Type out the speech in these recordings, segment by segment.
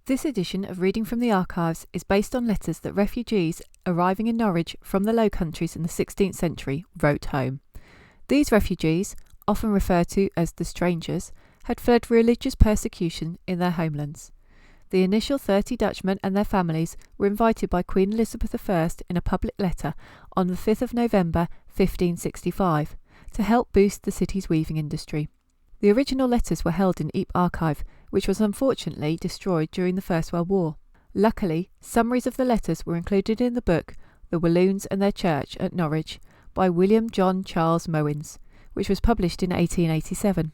This edition of Reading from the Archives is based on letters that refugees arriving in Norwich from the Low Countries in the 16th century wrote home. These refugees, often referred to as the strangers, had fled religious persecution in their homelands. The initial 30 Dutchmen and their families were invited by Queen Elizabeth I in a public letter on the 5th of November 1565 to help boost the city's weaving industry. The original letters were held in Ypres Archive, which was unfortunately destroyed during the First World War. Luckily, summaries of the letters were included in the book The Walloons and Their Church at Norwich by William John Charles Mowins, which was published in 1887.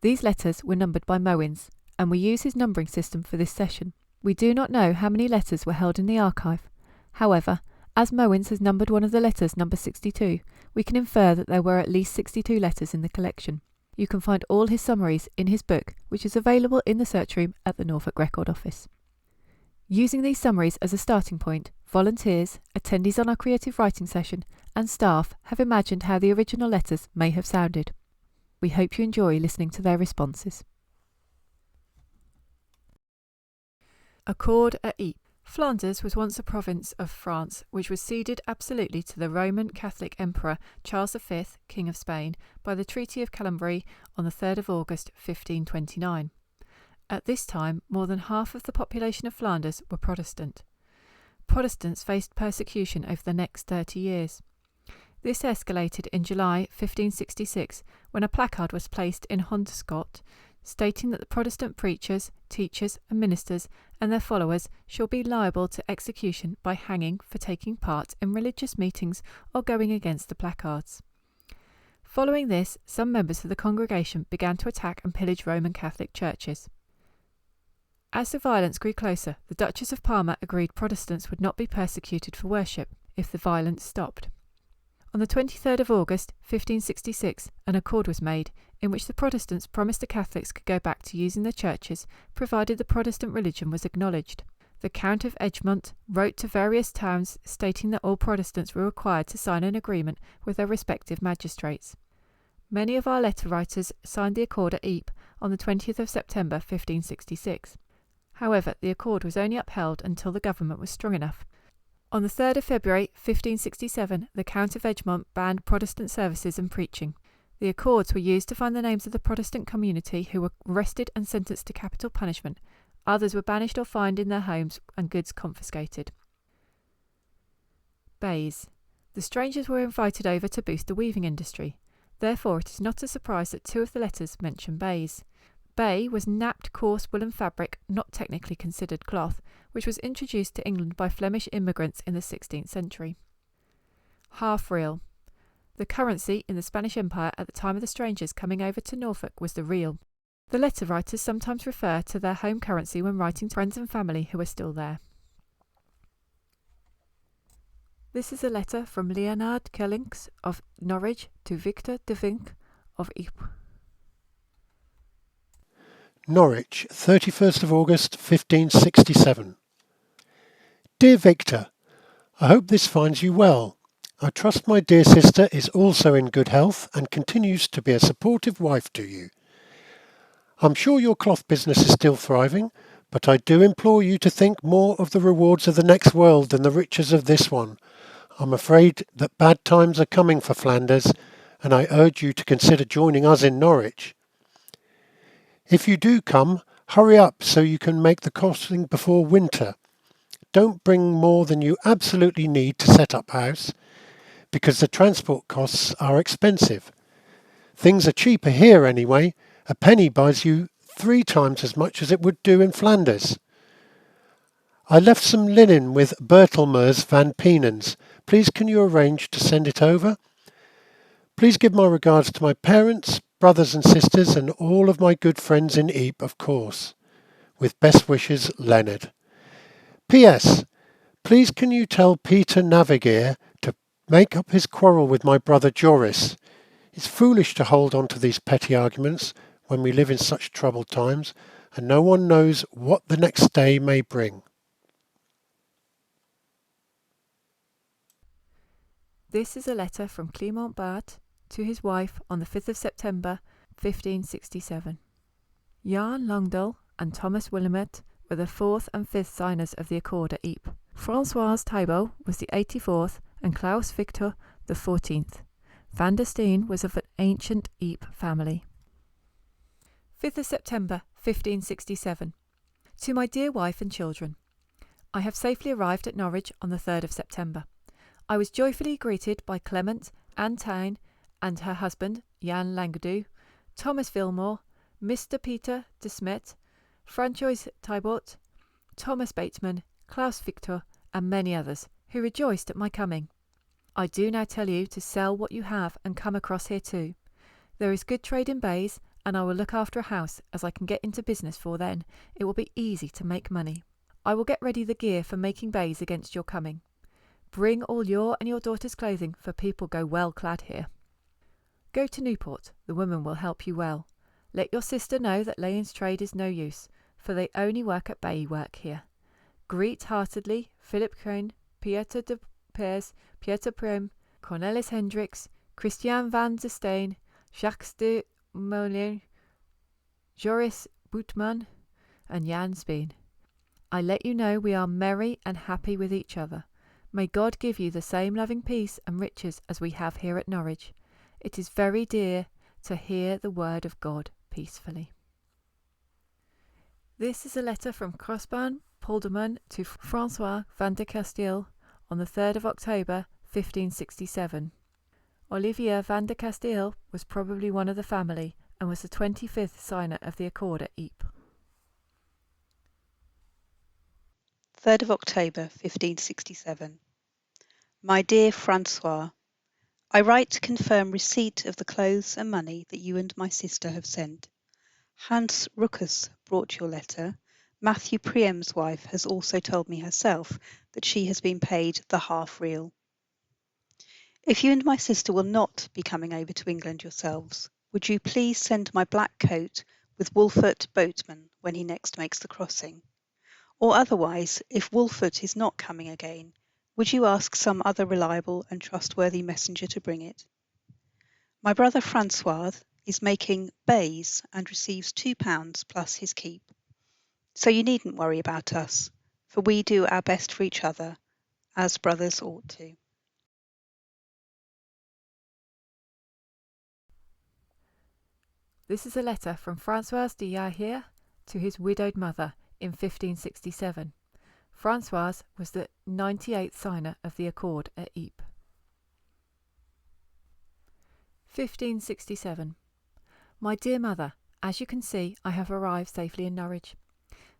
These letters were numbered by Mowins, and we use his numbering system for this session. We do not know how many letters were held in the archive. However, as Mowins has numbered one of the letters number 62, we can infer that there were at least 62 letters in the collection. You can find all his summaries in his book, which is available in the search room at the Norfolk Record Office. Using these summaries as a starting point, volunteers, attendees on our creative writing session, and staff have imagined how the original letters may have sounded. We hope you enjoy listening to their responses. Accord at Ypres. Flanders was once a province of France, which was ceded absolutely to the Roman Catholic Emperor Charles V, King of Spain, by the Treaty of Cambrai on the 3rd of August 1529. At this time, more than half of the population of Flanders were Protestant. Protestants faced persecution over the next 30 years. This escalated in July 1566 when a placard was placed in Hondscott stating that the Protestant preachers, teachers and ministers and their followers shall be liable to execution by hanging for taking part in religious meetings or going against the placards. Following this, some members of the congregation began to attack and pillage Roman Catholic churches. As the violence grew closer, the Duchess of Parma agreed Protestants would not be persecuted for worship if the violence stopped. On the 23rd of August 1566, an accord was made in which the Protestants promised the Catholics could go back to using their churches provided the Protestant religion was acknowledged. The Count of Egmont wrote to various towns stating that all Protestants were required to sign an agreement with their respective magistrates. Many of our letter writers signed the accord at Ypres on the 20th of September 1566. However, the accord was only upheld until the government was strong enough. On the 3rd of February 1567, the Count of Egmont banned Protestant services and preaching. The accords were used to find the names of the Protestant community who were arrested and sentenced to capital punishment. Others were banished or fined in their homes and goods confiscated. Bays. The strangers were invited over to boost the weaving industry. Therefore, it is not a surprise that two of the letters mention bays. Bay was napped coarse woolen fabric, not technically considered cloth, which was introduced to England by Flemish immigrants in the 16th century. Half real. The currency in the Spanish Empire at the time of the strangers coming over to Norfolk was the real. The letter writers sometimes refer to their home currency when writing to friends and family who are still there. This is a letter from Leonard Kellings of Norwich to Victor de Vink of Ypres. Norwich, 31st of August 1567. Dear Victor, I hope this finds you well. I trust my dear sister is also in good health and continues to be a supportive wife to you. I'm sure your cloth business is still thriving, but I do implore you to think more of the rewards of the next world than the riches of this one. I'm afraid that bad times are coming for Flanders, and I urge you to consider joining us in Norwich. If you do come, hurry up so you can make the crossing before winter. Don't bring more than you absolutely need to set up house, because the transport costs are expensive. Things are cheaper here anyway. A penny buys you 3 times as much as it would do in Flanders. I left some linen with Bertelmers van Peenens. Please can you arrange to send it over? Please give my regards to my parents, brothers and sisters, and all of my good friends in Ypres, of course. With best wishes, Leonard. P.S. Please can you tell Peter Navigier to make up his quarrel with my brother Joris. It's foolish to hold on to these petty arguments when we live in such troubled times, and no one knows what the next day may bring. This is a letter from Clement Barth to his wife on the 5th of September 1567. Jan Langdal and Thomas Willamette were the 4th and 5th signers of the accord at Ypres. Françoise Thibault was the 84th and Klaus Victor the 14th. Van der Steen was of an ancient Ypres family. 5th of September 1567. To my dear wife and children, I have safely arrived at Norwich on the 3rd of September. I was joyfully greeted by Clement, Anne Tyne, and her husband, Jan Langedue, Thomas Vilmore, Mr. Peter de Smet, François Thibault, Thomas Bateman, Klaus Victor, and many others, who rejoiced at my coming. I do now tell you to sell what you have and come across here too. There is good trade in Bays, and I will look after a house, as I can get into business, for then it will be easy to make money. I will get ready the gear for making bays against your coming. Bring all your and your daughter's clothing, for people go well clad here. Go to Newport, the woman will help you well. Let your sister know that laying's trade is no use, for they only work at bay work here. Greet heartily Philip Crane, Pieter de Peers, Pieter Prem, Cornelis Hendricks, Christian van der Steen, Jacques de Moulin, Joris Boutman, and Jan Speen. I let you know we are merry and happy with each other. May God give you the same loving peace and riches as we have here at Norwich. It is very dear to hear the word of God peacefully. This is a letter from Crosban Polderman to François van der Castille on the 3rd of October 1567. Olivier van der Castille was probably one of the family and was the 25th signer of the accord at Ypres. 3rd of October 1567. My dear Francois, I write to confirm receipt of the clothes and money that you and my sister have sent. Hans Ruckus brought your letter. Matthew Priam's wife has also told me herself that she has been paid the half real. If you and my sister will not be coming over to England yourselves, would you please send my black coat with Wolfert Boatman when he next makes the crossing? Or otherwise, if Wolfert is not coming again, would you ask some other reliable and trustworthy messenger to bring it? My brother Francois is making bays and receives £2 plus his keep. So you needn't worry about us, for we do our best for each other, as brothers ought to. This is a letter from François de Yahir to his widowed mother in 1567. François was the 98th signer of the accord at Ypres. 1567. My dear mother, as you can see, I have arrived safely in Norwich.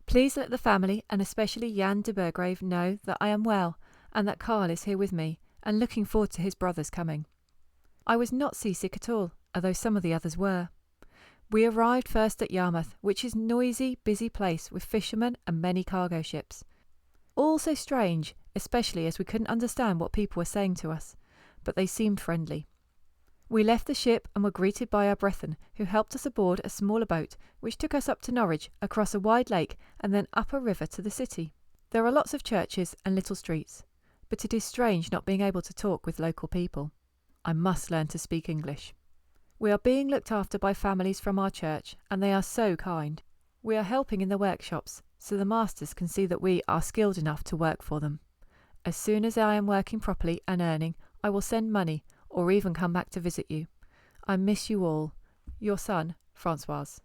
Please let the family, and especially Jan de Burgrave, know that I am well, and that Carl is here with me, and looking forward to his brother's coming. I was not seasick at all, although some of the others were. We arrived first at Yarmouth, which is a noisy, busy place with fishermen and many cargo ships. All so strange, especially as we couldn't understand what people were saying to us, but they seemed friendly. We left the ship and were greeted by our brethren, who helped us aboard a smaller boat, which took us up to Norwich, across a wide lake, and then up a river to the city. There are lots of churches and little streets, but it is strange not being able to talk with local people. I must learn to speak English. We are being looked after by families from our church, and they are so kind. We are helping in the workshops, so the masters can see that we are skilled enough to work for them. As soon as I am working properly and earning, I will send money, or even come back to visit you. I miss you all. Your son, François.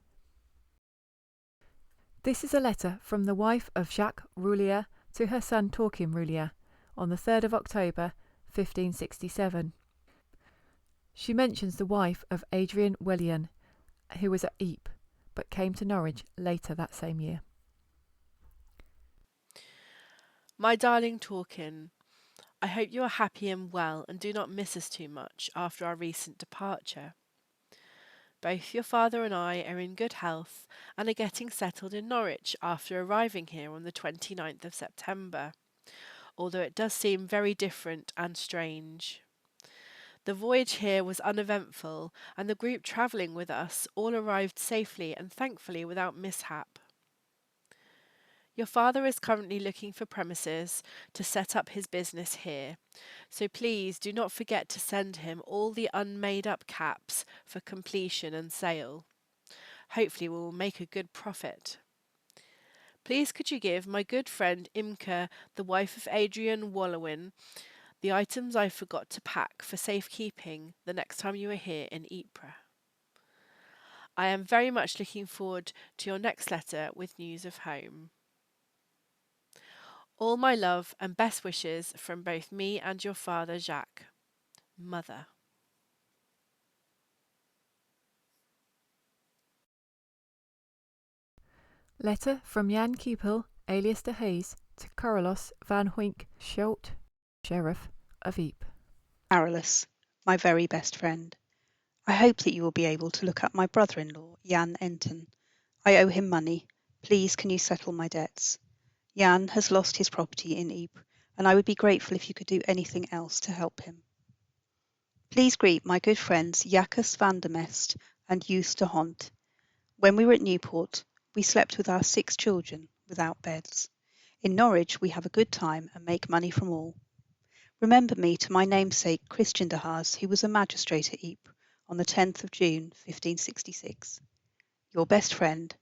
This is a letter from the wife of Jacques Roulier to her son Torquim Roulier on the 3rd of October 1567. She mentions the wife of Adrian Wellian, who was at Ypres, but came to Norwich later that same year. My darling Torquim, I hope you are happy and well and do not miss us too much after our recent departure. Both your father and I are in good health and are getting settled in Norwich after arriving here on the 29th of September, although it does seem very different and strange. The voyage here was uneventful, and the group travelling with us all arrived safely and thankfully without mishap. Your father is currently looking for premises to set up his business here, so please do not forget to send him all the unmade-up caps for completion and sale. Hopefully we will make a good profit. Please could you give my good friend Imke, the wife of Adrian Wallowin, the items I forgot to pack for safekeeping the next time you are here in Ypres. I am very much looking forward to your next letter with news of home. All my love and best wishes from both me and your father Jacques. Mother. Letter from Jan Keepel, alias de Hayes, to Carolus van Hoink Schult, Sheriff of Ypres. Carolus, my very best friend, I hope that you will be able to look up my brother-in-law, Jan Enton. I owe him money. Please can you settle my debts? Jan has lost his property in Ypres, and I would be grateful if you could do anything else to help him. Please greet my good friends Jacques van der Mest and Youth de Hont. When we were at Newport, we slept with our 6 children without beds. In Norwich, we have a good time and make money from all. Remember me to my namesake Christian de Haas, who was a magistrate at Ypres on the 10th of June, 1566. Your best friend,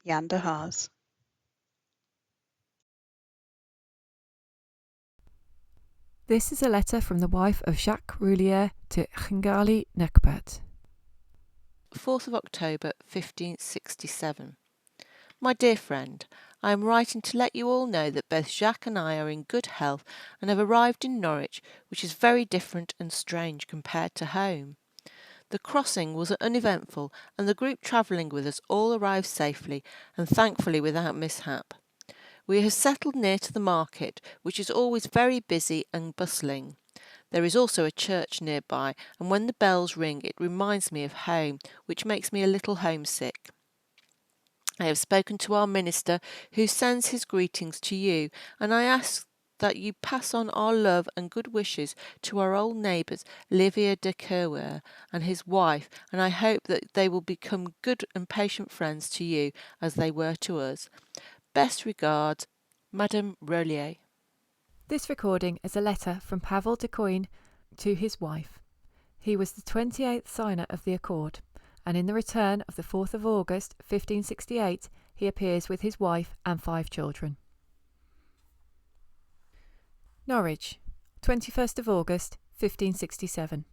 Jan de Haas. This is a letter from the wife of Jacques Roulier to Chingali Nekbat. 4th of October 1567. My dear friend, I am writing to let you all know that both Jacques and I are in good health and have arrived in Norwich, which is very different and strange compared to home. The crossing was uneventful and the group travelling with us all arrived safely and thankfully without mishap. We have settled near to the market, which is always very busy and bustling. There is also a church nearby, and when the bells ring it reminds me of home, which makes me a little homesick. I have spoken to our minister, who sends his greetings to you, and I ask that you pass on our love and good wishes to our old neighbours, Livia de Kerwer and his wife, and I hope that they will become good and patient friends to you as they were to us. Best regards, Madame Rollier. This recording is a letter from Pavel de Coin to his wife. He was the 28th signer of the accord, and in the return of the 4th of August 1568 he appears with his wife and 5 children. Norwich, 21st of August 1567.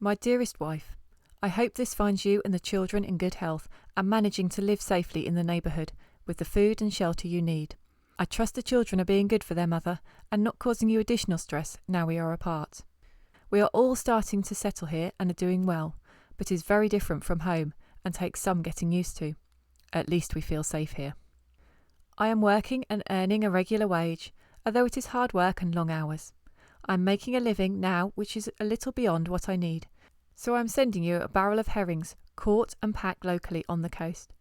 My dearest wife, I hope this finds you and the children in good health and managing to live safely in the neighbourhood with the food and shelter you need. I trust the children are being good for their mother and not causing you additional stress now we are apart. We are all starting to settle here and are doing well, but is very different from home and takes some getting used to. At least we feel safe here. I am working and earning a regular wage, although it is hard work and long hours. I am making a living now which is a little beyond what I need, so I am sending you a barrel of herrings, caught and packed locally on the coast.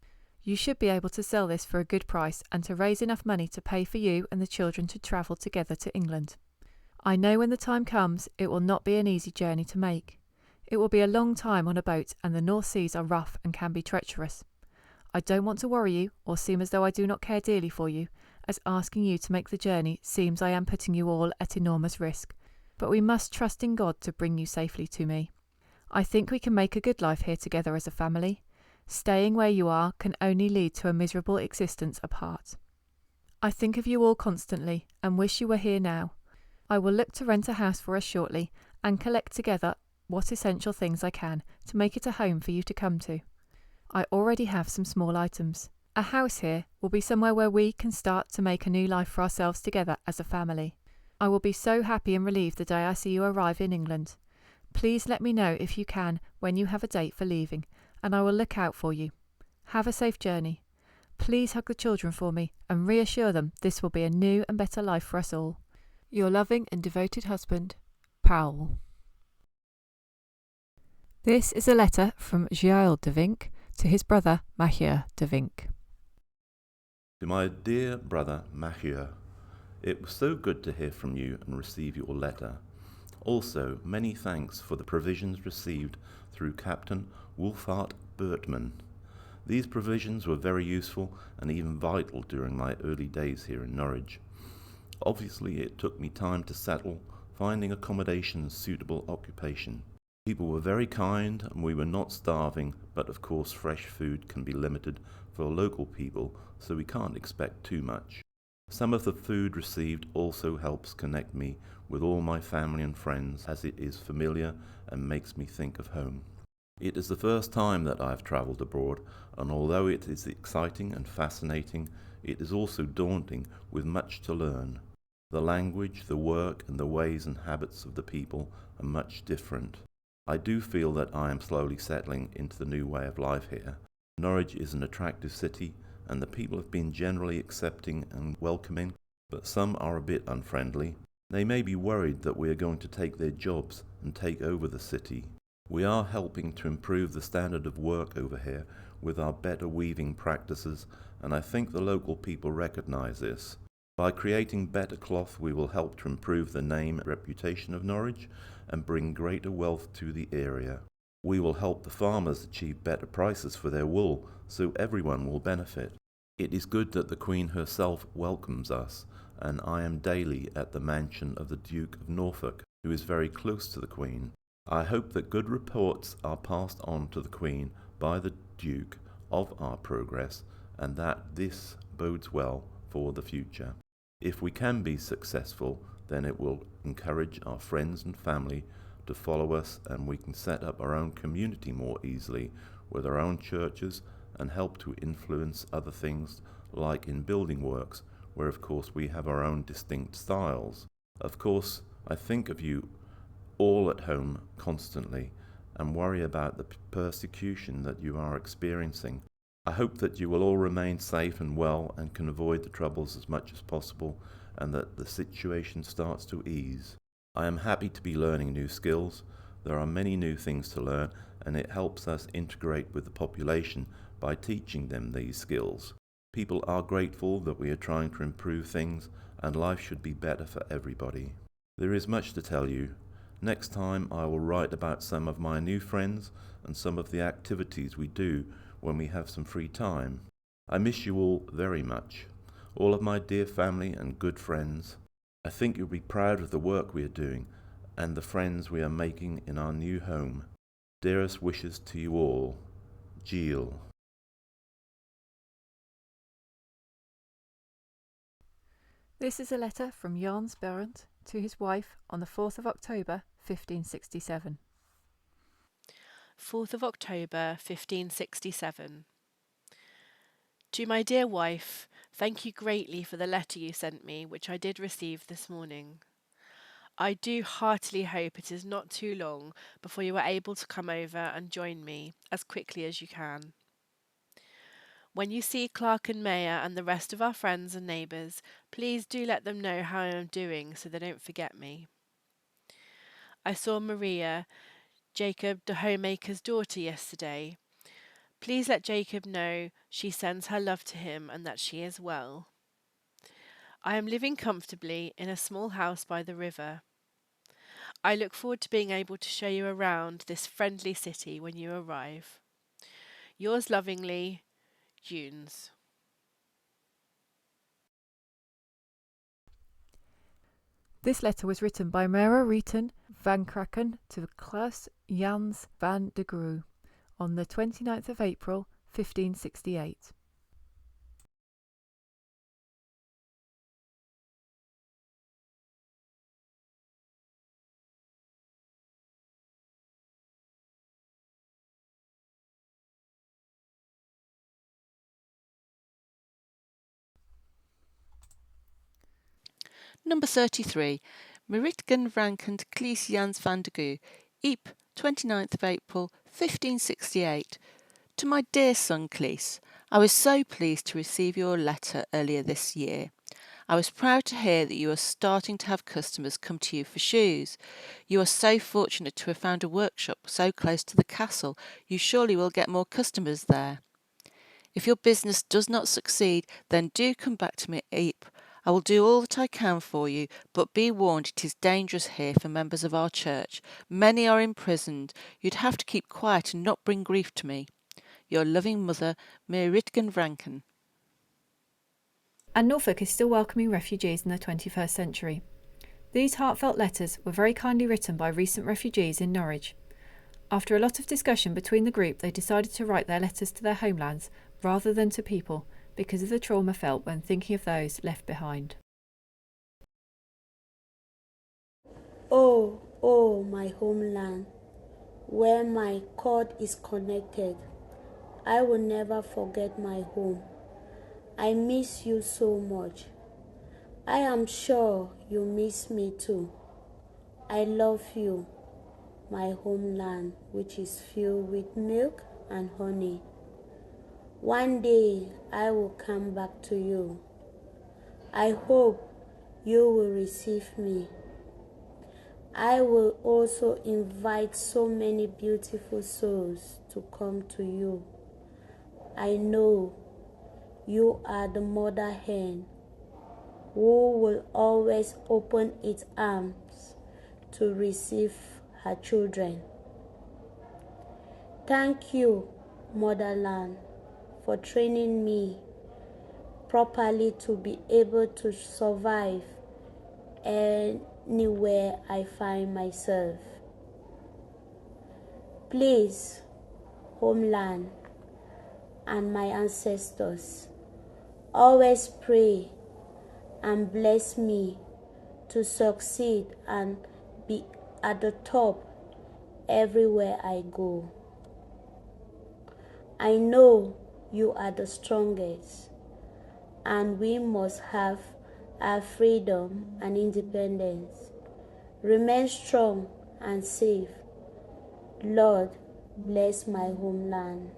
You should be able to sell this for a good price and to raise enough money to pay for you and the children to travel together to England. I know when the time comes it will not be an easy journey to make. It will be a long time on a boat and the North Seas are rough and can be treacherous. I don't want to worry you or seem as though I do not care dearly for you, as asking you to make the journey seems I am putting you all at enormous risk, but we must trust in God to bring you safely to me. I think we can make a good life here together as a family. Staying where you are can only lead to a miserable existence apart. I think of you all constantly and wish you were here now. I will look to rent a house for us shortly and collect together what essential things I can to make it a home for you to come to. I already have some small items. A house here will be somewhere where we can start to make a new life for ourselves together as a family. I will be so happy and relieved the day I see you arrive in England. Please let me know if you can when you have a date for leaving, and I will look out for you. Have a safe journey. Please hug the children for me and reassure them this will be a new and better life for us all. Your loving and devoted husband, Powell. This is a letter from Gilles de Vinck to his brother Mathieu de Vinck. To my dear brother Mathieu, it was so good to hear from you and receive your letter. Also, many thanks for the provisions received through Captain Wolfhart Bertman. These provisions were very useful and even vital during my early days here in Norwich. Obviously, it took me time to settle, finding accommodation and suitable occupation. People were very kind and we were not starving, but of course fresh food can be limited for local people, so we can't expect too much. Some of the food received also helps connect me with all my family and friends, as it is familiar and makes me think of home. It is the first time that I have travelled abroad, and although it is exciting and fascinating, it is also daunting with much to learn. The language, the work, and the ways and habits of the people are much different. I do feel that I am slowly settling into the new way of life here. Norwich is an attractive city, and the people have been generally accepting and welcoming, but some are a bit unfriendly. They may be worried that we are going to take their jobs and take over the city. We are helping to improve the standard of work over here with our better weaving practices, and I think the local people recognise this. By creating better cloth, we will help to improve the name and reputation of Norwich and bring greater wealth to the area. We will help the farmers achieve better prices for their wool, so everyone will benefit. It is good that the Queen herself welcomes us, and I am daily at the mansion of the Duke of Norfolk, who is very close to the Queen. I hope that good reports are passed on to the Queen by the Duke of our progress, and that this bodes well for the future. If we can be successful, then it will encourage our friends and family to follow us, and we can set up our own community more easily with our own churches and help to influence other things like in building works, where of course we have our own distinct styles. Of course, I think of you all at home constantly and worry about the persecution that you are experiencing. I hope that you will all remain safe and well and can avoid the troubles as much as possible, and that the situation starts to ease. I am happy to be learning new skills. There are many new things to learn, and it helps us integrate with the population by teaching them these skills. People are grateful that we are trying to improve things, and life should be better for everybody. There is much to tell you. Next time I will write about some of my new friends and some of the activities we do when we have some free time. I miss you all very much, all of my dear family and good friends. I think you'll be proud of the work we are doing and the friends we are making in our new home. Dearest wishes to you all, Jill. This is a letter from Jans Berendt to his wife on the 4th of October 1567. 4th of October 1567. To my dear wife, thank you greatly for the letter you sent me, which I did receive this morning. I do heartily hope it is not too long before you are able to come over and join me as quickly as you can. When you see Clark and Mayer and the rest of our friends and neighbours, please do let them know how I am doing so they don't forget me. I saw Maria, Jacob the homemaker's daughter, yesterday. Please let Jacob know she sends her love to him and that she is well. I am living comfortably in a small house by the river. I look forward to being able to show you around this friendly city when you arrive. Yours lovingly, Junes. This letter was written by Mera Rieten van Kraken to Klaus Jans van de Grue on the 29th of April 1568. Number 33. Meritgen Vrankend Klies Jans van de Gu, Ypres, 29th of April, 1568. To my dear son Klies, I was so pleased to receive your letter earlier this year. I was proud to hear that you are starting to have customers come to you for shoes. You are so fortunate to have found a workshop so close to the castle. You surely will get more customers there. If your business does not succeed, then do come back to me at Ypres. I will do all that I can for you, but be warned it is dangerous here for members of our church. Many are imprisoned. You'd have to keep quiet and not bring grief to me. Your loving mother, Meritgen Vranken. And Norfolk is still welcoming refugees in the 21st century. These heartfelt letters were very kindly written by recent refugees in Norwich. After a lot of discussion between the group, they decided to write their letters to their homelands rather than to people because of the trauma felt when thinking of those left behind. Oh, oh, my homeland, where my cord is connected. I will never forget my home. I miss you so much. I am sure you miss me too. I love you, my homeland, which is filled with milk and honey. One day I will come back to you. I hope you will receive me. I will also invite so many beautiful souls to come to you. I know you are the mother hen who will always open its arms to receive her children. Thank you, motherland, for training me properly to be able to survive anywhere I find myself. Please, homeland and my ancestors, always pray and bless me to succeed and be at the top everywhere I go. I know you are the strongest, and we must have our freedom and independence. Remain strong and safe. Lord, bless my homeland.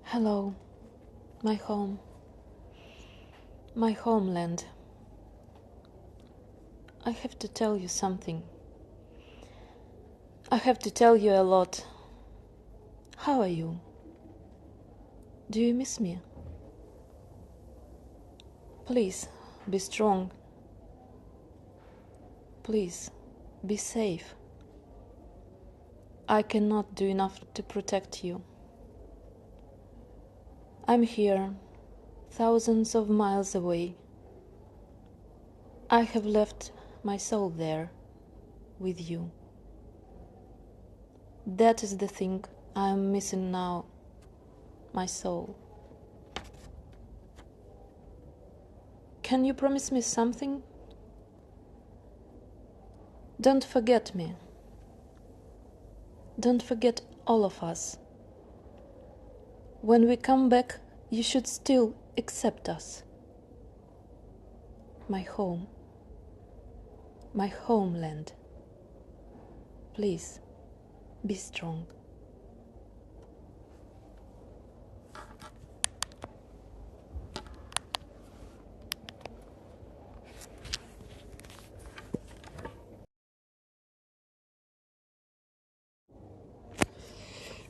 Hello, my home, my homeland. I have to tell you something. I have to tell you a lot. How are you? Do you miss me? Please, be strong. Please, be safe. I cannot do enough to protect you. I'm here, thousands of miles away. I have left my soul there, with you. That is the thing I am missing now, my soul. Can you promise me something? Don't forget me. Don't forget all of us. When we come back, you should still accept us. My home, my homeland. Please, be strong.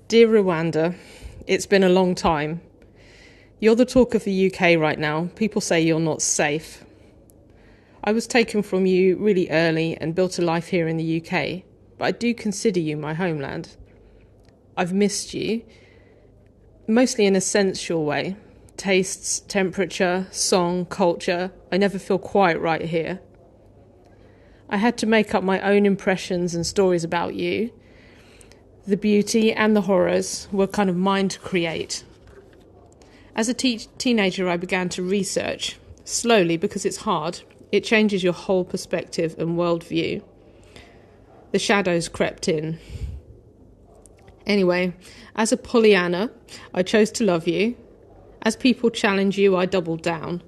Dear Rwanda, it's been a long time. You're the talk of the UK right now. People say you're not safe. I was taken from you really early and built a life here in the UK, but I do consider you my homeland. I've missed you, mostly in a sensual way. Tastes, temperature, song, culture. I never feel quite right here. I had to make up my own impressions and stories about you. The beauty and the horrors were kind of mine to create. As a teenager, I began to research, slowly because it's hard. It changes your whole perspective and worldview. The shadows crept in. Anyway, as a Pollyanna, I chose to love you. As people challenge you, I doubled down.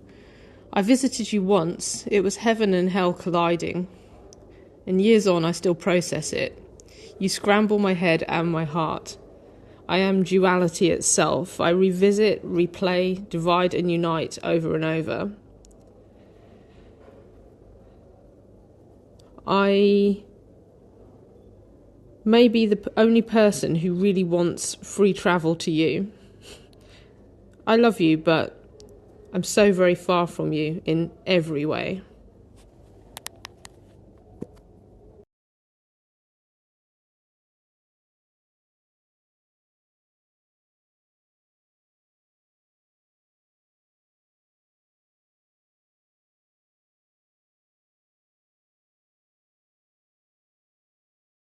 I visited you once. It was heaven and hell colliding. And years on, I still process it. You scramble my head and my heart. I am duality itself. I revisit, replay, divide and unite over and over. I may be the only person who really wants free travel to you. I love you, but I'm so very far from you in every way.